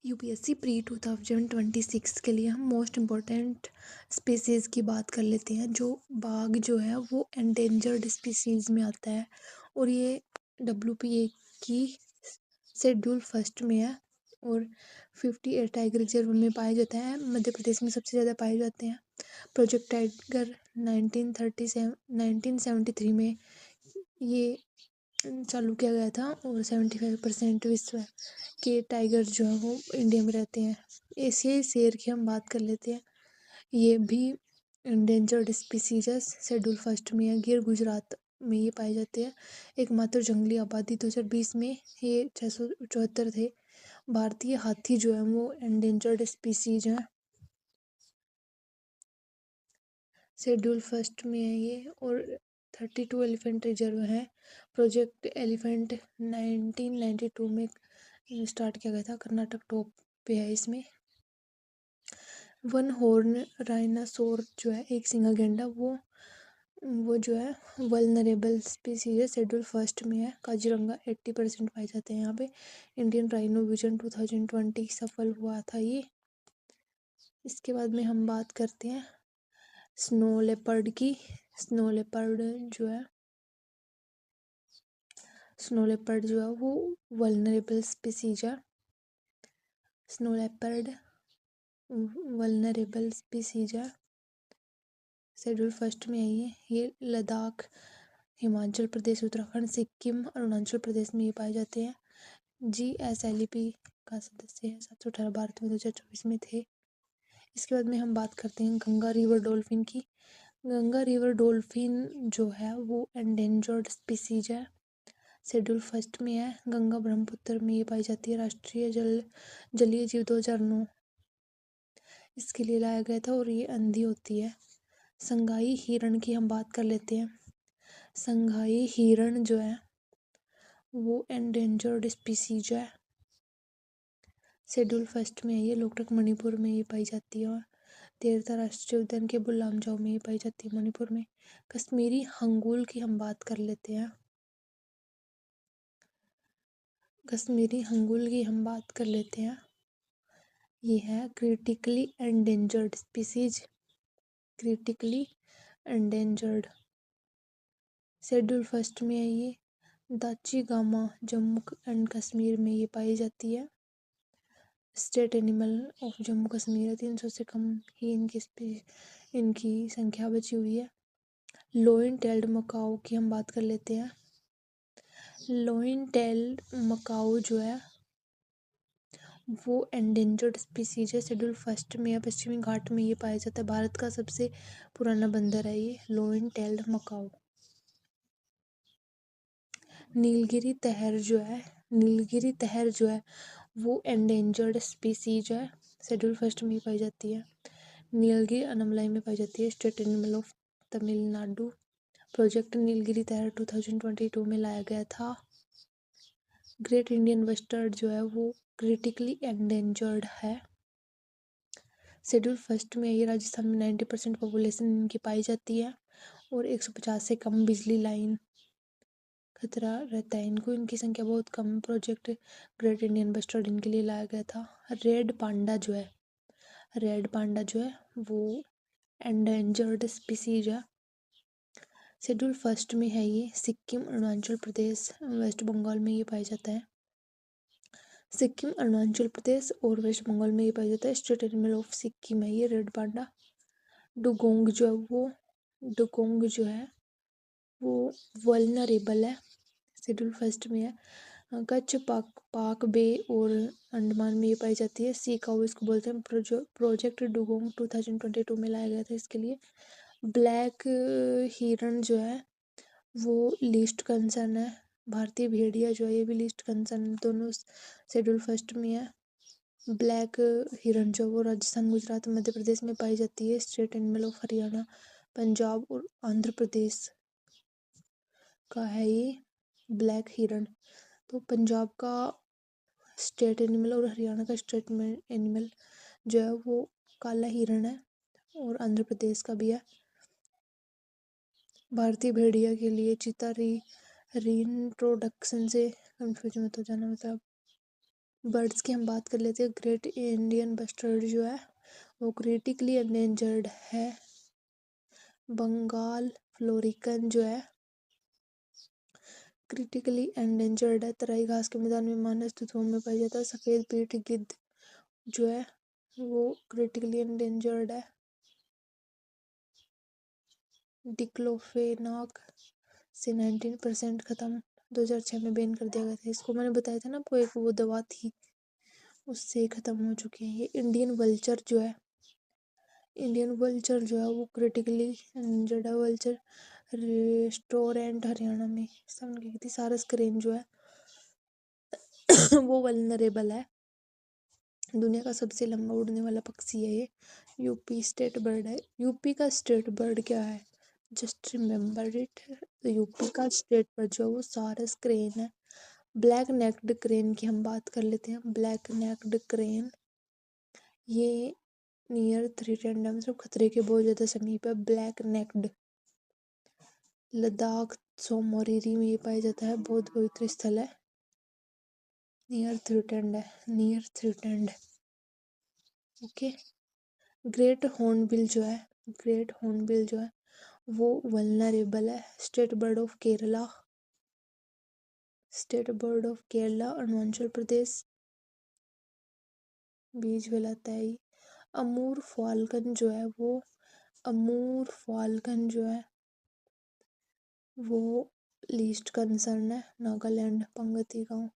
UPSC pre 2026 के लिए हम मोस्ट इम्पोर्टेंट स्पीसीज़ की बात कर लेते हैं। जो बाघ जो है वो एंडेंजर्ड स्पीसीज़ में आता है और ये डब्ल्यूपीए की शेड्यूल फर्स्ट में है और 58 टाइगर रिजर्व में पाए जाते हैं। मध्य प्रदेश में सबसे ज़्यादा पाए जाते हैं। प्रोजेक्ट टाइगर 1973 में ये चालू किया गया था और 75% विश्व के टाइगर जो है वो इंडिया में रहते हैं। एशियाई शेर की हम बात कर लेते हैं। ये भी इंडेंजर्ड स्पीसीज शेड्यूल फर्स्ट में है। गिर गुजरात में ये पाए जाते हैं। एकमात्र जंगली आबादी 2020 में ये 674 थे। भारतीय हाथी जो है वो एंडेंजर्ड स्पीसीज है, शेड्यूल फर्स्ट में है ये। और 32 एलिफेंट रिजर्व है। प्रोजेक्ट एलिफेंट 1992 में स्टार्ट किया गया था। कर्नाटक टॉप पे है इसमें। वन हॉर्न राइनासोर जो है, एक सिंगा गैंडा, वो जो है वल्नरेबल स्पीसीज है, शेड्यूल फर्स्ट में है। काजीरंगा 80% पाए जाते हैं यहाँ पे। इंडियन राइनो विजन 2020 सफल हुआ था ये। इसके बाद में हम बात करते हैं स्नो लेपर्ड की। स्नो लेपर्ड जो है स्नो लेपर्ड जो है वो वल्नरेबल स्पीसीज है। स्नो लेपर्ड वल्नरेबल स्पीसीज है, शेड्यूल फर्स्ट में है ये लद्दाख, हिमाचल प्रदेश, उत्तराखंड, सिक्किम, अरुणाचल प्रदेश में ये पाए जाते हैं। GSLEP का सदस्य है। 718 भारत में 2024 में थे। इसके बाद में हम बात करते हैं गंगा रिवर डॉल्फिन की। गंगा रिवर डॉल्फिन जो है वो एंडेंजर्ड स्पीसीज है, शेड्यूल फर्स्ट में है। गंगा ब्रह्मपुत्र में ये पाई जाती है। राष्ट्रीय जलीय जीव 2009 इसके लिए लाया गया था और ये अंधी होती है। संगाई हिरण की हम बात कर लेते हैं। संगाई हिरण जो है वो एंडेंजर्ड स्पीसीज है, शेड्यूल फर्स्ट में है ये। लोकटक मणिपुर में ये पाई जाती है और तेरथा राष्ट्रीय उद्यान के बुलामजाओ में ये पाई जाती है, मणिपुर में। कश्मीरी हंगूल की हम बात कर लेते हैं। कश्मीरी हंगूल की हम बात कर लेते हैं। ये है critically endangered species, critically endangered, schedule first में है ये। दाची गामा जम्मू एंड कश्मीर में ये पाई जाती है। State animal of Jammu Kashmir है। 300 से कम ही इनकी संख्या बची हुई है। लोइन टेल्ड मकाऊ की हम बात कर लेते हैं। लोइन टेल्ड मकाऊ जो है वो एंडेंजर्ड स्पीसीज है, शेड्यूल फर्स्ट में है। पश्चिमी घाट में ये पाया जाता है। भारत का सबसे पुराना बंदर है ये लोइन टेल्ड मकाऊ। नीलगिरी तहर जो है वो एंडेंजर्ड स्पीसीज है, शेड्यूल फर्स्ट में पाई जाती है। नीलगिरी अनमलाई में पाई जाती है। State animal of Tamil Nadu. Project Nilgiri तहर 2022 में लाया गया था। ग्रेट इंडियन बस्टर्ड जो है वो क्रिटिकली एंडेंजर्ड है, शेड्यूल फर्स्ट में ये। राजस्थान में 90% पॉपुलेशन इनकी पाई जाती है और 150 से कम बिजली लाइन खतरा रहता है इनको। इनकी संख्या बहुत कम। प्रोजेक्ट ग्रेट इंडियन बस्टर्ड इनके लिए लाया गया था। रेड पांडा जो है वो एंडेंजर्ड स्पीसीज है, शेड्यूल फर्स्ट में है ये। सिक्किम, अरुणाचल प्रदेश, वेस्ट बंगाल में ये पाया जाता है। सिक्किम, अरुणाचल प्रदेश और वेस्ट बंगाल में ये पाया जाता है। स्टेट एनिमल ऑफ सिक्किम है ये रेड पांडा। डुगोंग जो है वो वल्नरेबल है, शेड्यूल फर्स्ट में है। कच्छ, पाक बे और अंडमान में ये पाई जाती है। सी काऊ इसको बोलते हैं। प्रोजेक्ट डुगोंग 2022 में लाया गया था इसके लिए। ब्लैक हिरन जो है वो लिस्ट कंसर्न है। भारतीय भेड़िया जो है ये भी लिस्ट कंसर्न, दोनों शेड्यूल फर्स्ट में है। ब्लैक हिरन जो वो राजस्थान, गुजरात, मध्य प्रदेश में पाई जाती है। State animal of Haryana, Punjab और आंध्र प्रदेश का है ये ब्लैक हिरन। तो पंजाब का स्टेट एनिमल और हरियाणा का स्टेट एनिमल जो है वो काला हिरन है और आंध्र प्रदेश का भी है। भारतीय भेड़िया के लिए चीता रीइंट्रोडक्शन से कंफ्यूज मत हो जाना, मतलब बर्ड्स की हम बात कर लेते हैं। ग्रेट इंडियन बस्टर्ड जो है वो क्रिटिकली एंडेंजर्ड है। बंगाल फ्लोरिकन जो है क्रिटिकली एंडेंजर्ड है। तराई घास के मैदान में मानव अस्तित्व में पाया जाता है। सफेद पीठ गिद्ध जो है वो क्रिटिकली एंडेंजर्ड है। डिक्लोफेनाक से 19% खत्म 2006 में बैन कर दिया गया था। इसको मैंने बताया था ना आपको, एक वो दवा थी उससे खत्म हो चुके हैं ये। इंडियन वल्चर जो है वो क्रिटिकली इंजर्ड है। वल्चर रेस्टोरेंट हरियाणा में समझ गई थी। सारस क्रेन जो है वो वल्नरेबल है। दुनिया का सबसे लंबा उड़ने वाला पक्षी है ये। यूपी स्टेट बर्ड है। यूपी का स्टेट बर्ड क्या है? Just remember it. यूपी का स्टेट बर्ड जो है वो सारस क्रेन है। ब्लैक नेक्ड क्रेन की हम बात कर लेते हैं। ब्लैक नेक्ड क्रेन ये नियर थ्रेटेंड है, मतलब खतरे के बहुत ज़्यादा समीप है। ब्लैक नेक्ड लद्दाख सोमोरिरी में ये पाया जाता है। बहुत पवित्र स्थल है। नियर थ्रेटेंड है, near threatened. Okay. Great hornbill जो है वो वल्नरेबल है। State bird of Kerala Arunachal Pradesh बीज फैलाता है। अमूर फाल्कन जो है वो लीस्ट कंसर्न है। नागालैंड पंगती गांव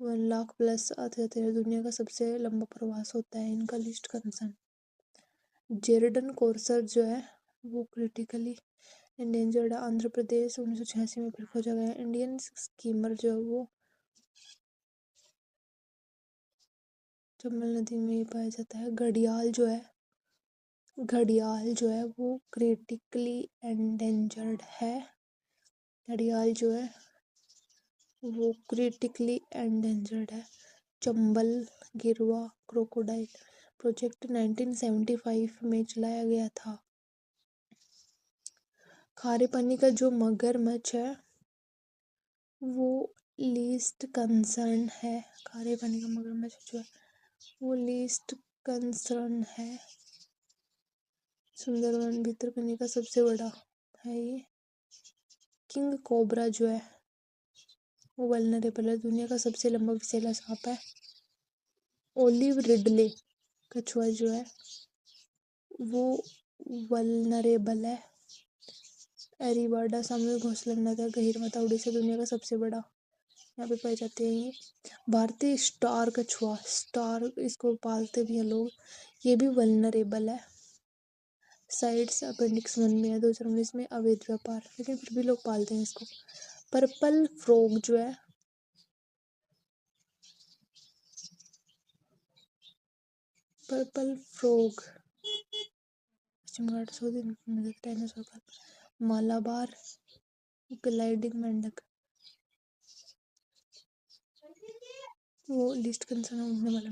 1 लाख प्लस आते जाते हैं। दुनिया का सबसे लंबा प्रवास होता है इनका। Least concern. जेरडन कोर्सर जो है वो क्रिटिकली एंडेंजर्ड है। आंध्र प्रदेश 1986 में फिर खोजा गया। इंडियन स्कीमर जो है वो चंबल नदी में पाया जाता है। घड़ियाल जो है वो क्रिटिकली एंडेंजर्ड है। घड़ियाल जो है वो क्रिटिकली एंडेंजर्ड है। चंबल गिरवा क्रोकोडाइल प्रोजेक्ट 1975 में चलाया गया था। खारे पानी का जो मगरमच्छ है वो लीस्ट कंसर्न है। खारे पानी का मगरमच्छ जो है वो लीस्ट कंसर्न है। सुंदरवन भितरकनिका सबसे बड़ा है ये। किंग कोबरा जो है वो वल्नरेबल है। दुनिया का सबसे लंबा विषैला सांप है। ओलिव रिडले कछुआ जो है वो वल्नरेबल है। एरिबाडा सामूहिक घोंसला बनाता है। गहीरमथा उड़ीसा दुनिया का सबसे बड़ा यहाँ पे पाए जाते हैं ये। भारतीय स्टार कछुआ, स्टार इसको पालते भी हैं लोग, ये भी वल्नरेबल है। साइट्स अपेंडिक्स 1 में है। 2019 में अवैध व्यापार, लेकिन फिर भी लोग पालते हैं इसको। पर्पल फ्रॉग जो है पश्चिम घाट 100 दिन डायनासोर का। मालाबार ग्लाइडिंग मेंढक वो लीस्ट कंसर्न उड़ने वाला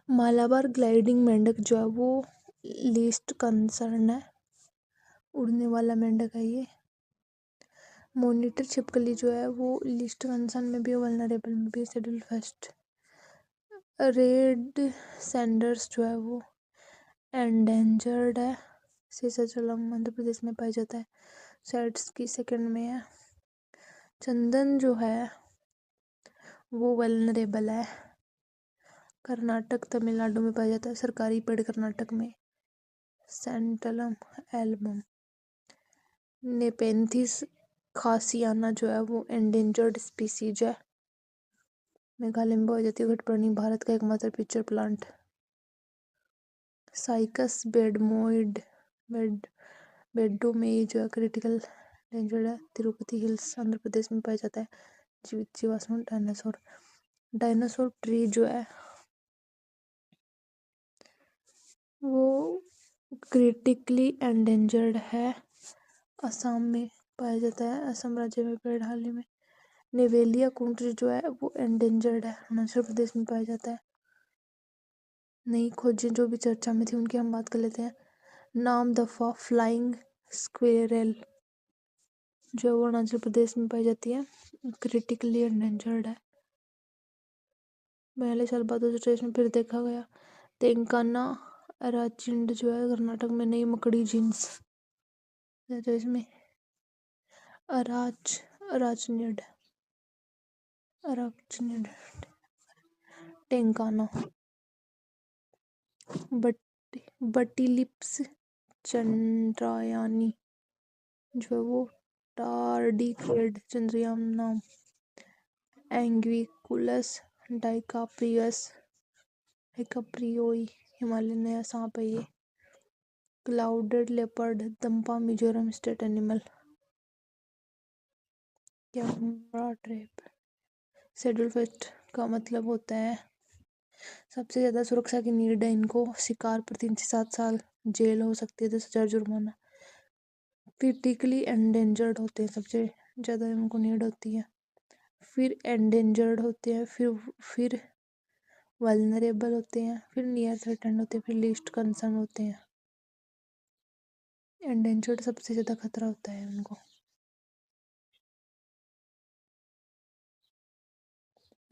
मालाबार ग्लाइडिंग मेंढक जो है वो लीस्ट कंसर्न है। उड़ने वाला मेंढक है ये। मॉनिटर छिपकली जो है वो लीस्ट कंसर्न में भी, वल्नरेबल में भी। Schedule first. रेड सैंडर्स जो है वो एंडेंजर्ड है। शेषाचलम मध्य प्रदेश में पाया जाता है। साइट्स की सेकंड में है। चंदन जो है वो वल्नरेबल है। कर्नाटक तमिलनाडु में पाया जाता है। सरकारी पेड़ कर्नाटक में सेंटलम एल्बम। नेपेंथिस खासियाना जो है वो एंडेंजर्ड स्पीसीज है। मेघालय में पाई जाती है। घटपर्णी भारत का एकमात्र पिक्चर प्लांट। साइकस बेडोमेई जो है क्रिटिकल डेंजर्ड है। तिरुपति हिल्स आंध्र प्रदेश में पाया जाता है। जीवित जीवाश्म डायनासोर ट्री जो है वो क्रिटिकली एंडेंजर्ड है। असम में पाया जाता है। असम राज्य में पेड़ हाल ही में। नेवेलिया कुंट्र जो है वो एंडेंजर्ड है। अरुणाचल प्रदेश में पाया जाता है। नई खोजें जो भी चर्चा में थी उनकी हम बात कर लेते हैं। नाम दफा फ्लाइंग स्क्वेरल जो है अरुणाचल प्रदेश में पाई जाती है। क्रिटिकली एंडेंजर्ड है। 42 साल बाद उस रेस में फिर देखा गया। तेलंगाना अराचिंड जो है कर्नाटक में नई मकड़ी जींस रेस में अराचनिड अराचनिड तेलंगाना बटी लिप्स चंद्रयानी जो है वो टार्डिग्रेड चंद्रयान नाम एंग्विकुलस डाइकाप्रियोई हिमालय नया सांप है ये। Clouded leopard Dampa Mizoram state animal camera trap schedule first का मतलब होता है सबसे ज़्यादा सुरक्षा की नीड है इनको। शिकार पर 3 से 7 साल जेल हो सकती है, 10,000 जुर्माना। क्रिटिकली एंडेंजर्ड होते हैं, सबसे ज़्यादा इनको नीड होती है। फिर एंडेंजर्ड होते हैं, फिर वल्नरेबल होते हैं, फिर नियर थ्रेटेंड होते हैं, फिर लीस्ट कंसर्न होते हैं। एंडेंजर्ड सबसे ज़्यादा खतरा होता है उनको।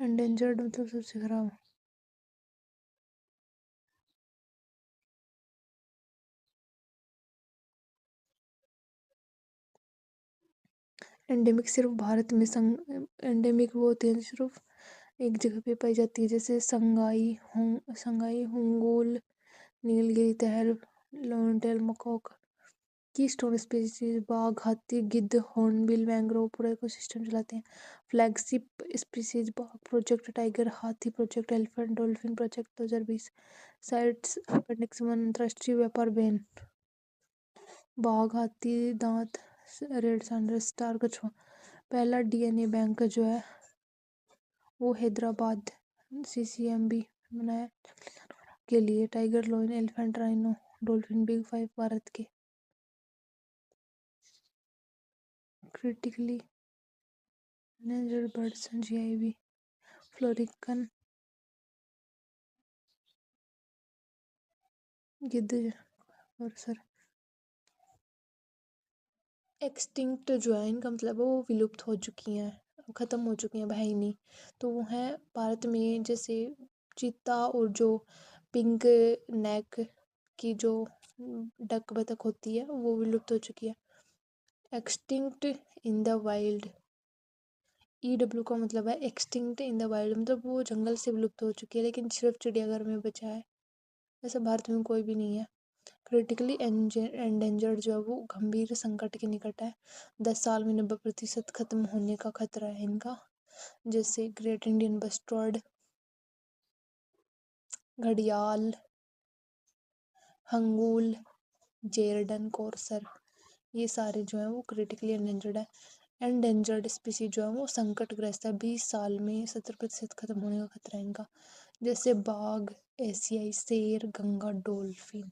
एंडेंजर्ड मतलब सबसे खराब। एंडेमिक सिर्फ भारत में एंडेमिक वो होते हैं सिर्फ एक जगह पे पाई जाती है, जैसे संगाई हुंगूल, नीलगिरी तहर, लोनटेल मकॉक। की स्टोन स्पीसीज बाघ, हाथी, गिद्ध, हॉर्नबिल मैंग्रोव पूरा इकोसिस्टम चलाते हैं। फ्लैगशिप स्पीसीज बाघ प्रोजेक्ट टाइगर, हाथी project elephant, dolphin project 2020। Sites appendix 1 अंतर्राष्ट्रीय व्यापार बैन। बाघ, हाथी दांत, रेड सैंडल स्टार कछुआ। पहला डीएनए बैंक जो है वो हैदराबाद सीसीएमबी बनाया के लिए। Tiger, lion, elephant, rhino, dolphin, big 5 Bharat के। Critically endangered birds GIB florican गिद्ध और सर एक्सटिंक्ट जो है इनका मतलब वो विलुप्त हो चुकी हैं, ख़त्म हो चुकी हैं, भाई नहीं। तो वो हैं भारत में जैसे चीता और जो पिंक नेक की जो डक बतख होती है वो विलुप्त हो चुकी है। Extinct in the wild EW का मतलब है एक्सटिंक्ट इन द वाइल्ड, मतलब वो जंगल से विलुप्त हो चुकी है लेकिन सिर्फ चिड़ियाघर में बचा है। वैसे भारत में कोई भी नहीं है। क्रिटिकली एंडेंजर्ड जो है वो गंभीर संकट के निकट है। 10 साल में 90% खत्म होने का खतरा है इनका, जैसे ग्रेट इंडियन बस्टर्ड, घड़ियाल, हंगूल, जेरडन कॉर्सर, ये सारे जो है वो क्रिटिकली एंडेंजर्ड है। एंडेंजर्ड स्पीसीज जो है वो संकटग्रस्त है, 20 साल में 70% खत्म होने का खतरा है इनका, जैसे बाघ, एशियाई शेर, गंगा डॉल्फिन।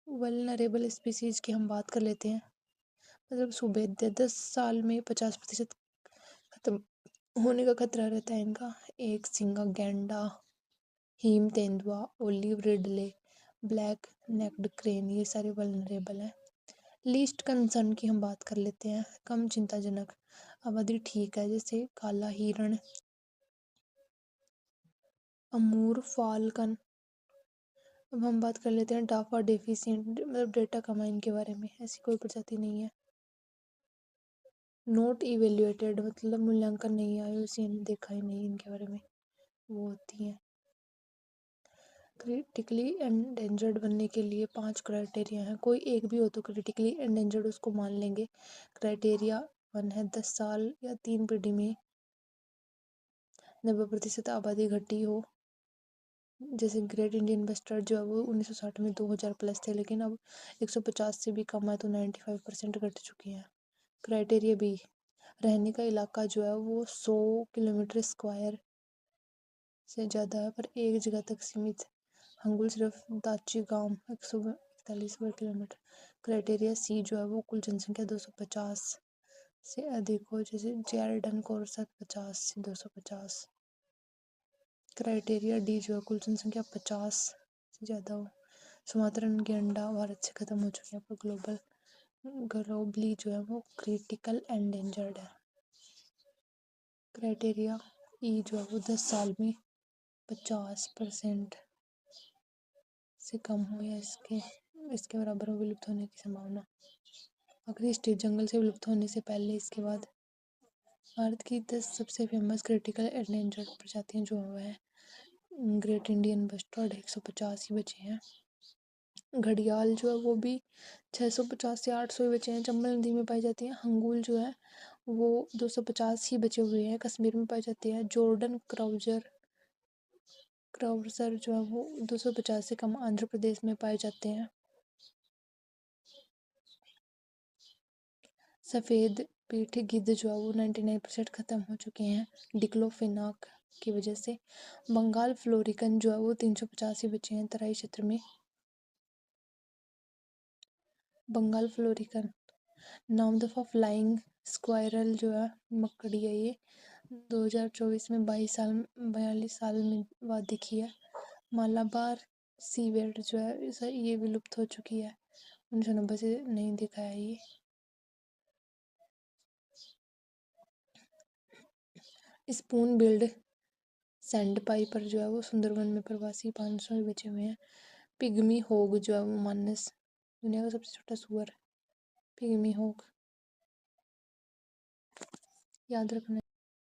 वल्नरेबल स्पीसीज की हम बात कर लेते हैं, मतलब सुभेद्य 10 साल में 50% खत्म होने का खतरा रहता है इनका। एक सिंगा गैंडा, हीम तेंदुआ, olive ridley, black necked crane, ये सारे वल्नरेबल हैं। लीस्ट कंसर्न की हम बात कर लेते हैं, कम चिंताजनक आबादी ठीक है, जैसे काला हिरण, अमूर फाल्कन। अब हम बात कर लेते हैं डाफा डेफिशिएंट, मतलब डेटा कम है इनके बारे में, ऐसी कोई प्रजाति नहीं है। नोट इवेल्युएटेड मतलब मूल्यांकन नहीं आया, उसे देखा ही नहीं इनके बारे में, वो होती हैं। क्रिटिकली एंडेंजर्ड बनने के लिए 5 क्राइटेरिया हैं, कोई एक भी हो तो क्रिटिकली एंडेंजर्ड उसको मान लेंगे। क्राइटेरिया 1 है 10 साल या 3 पीढ़ी में 90% आबादी घटी हो, जैसे ग्रेट इंडियन बस्टर्ड जो है वो 1960 में 2000 प्लस थे लेकिन अब 150 से भी कम है, तो 95% घट चुकी हैं। क्राइटेरिया बी, रहने का इलाका जो है वो 100 किलोमीटर स्क्वायर से ज़्यादा है पर एक जगह तक सीमित। हंगुल सिर्फ दाची गांव 141 वर्ग किलोमीटर। क्राइटेरिया सी जो है वो कुल जनसंख्या 250 से अधिक हो, जैसे जेरडन कोरसा 50 से 250। क्राइटेरिया डी जो है कुल जनसंख्या 50 से ज़्यादा हो। सुमात्रन गेंडा भारत से ख़त्म हो चुके हैं पर ग्लोबली जो है वो क्रिटिकल एंडेंजर्ड है। क्राइटेरिया ई जो है वो 10 साल में 50% से कम हो या इसके बराबर हो विलुप्त होने की संभावना। आखिरी स्टेज जंगल से विलुप्त होने से पहले इसके बाद भारत की 10 सबसे फेमस क्रिटिकल एंडेंजर्ड प्रजातियां जो है ग्रेट इंडियन बस्टर्ड 150 ही बचे हैं। घड़ियाल जो है वो भी 650 से 800 ही बचे हैं, चंबल नदी में पाई जाती है। हंगूल जो है वो 250 ही बचे हुए हैं, कश्मीर में पाई जाती है। जॉर्डन क्राउजर जो है वो 250 से कम आंध्र प्रदेश में पाए जाते हैं। सफ़ेद पीठ गिद्ध जो है वो 99% ख़त्म हो चुके हैं डिक्लोफेनाक की वजह से। बंगाल फ्लोरिकन जो है वो 350 ही बचे हैं तराई क्षेत्र में। बंगाल फ्लोरिकन नाम दफ़ा फ्लाइंग स्क्वायरल जो है मकड़ी है ये 2024 में 42 साल में बाद दिखी है। मालाबार सीवेड जो है ये विलुप्त हो चुकी है, 1990 से नहीं दिखा है ये। स्पून बिल्ड सैंड पाइपर जो है वो सुंदरबन में प्रवासी 500 ही बचे हुए हैं। पिग्मी होग जो है वो मानस दुनिया का सबसे छोटा सुअर। पिग्मी होग याद रखना।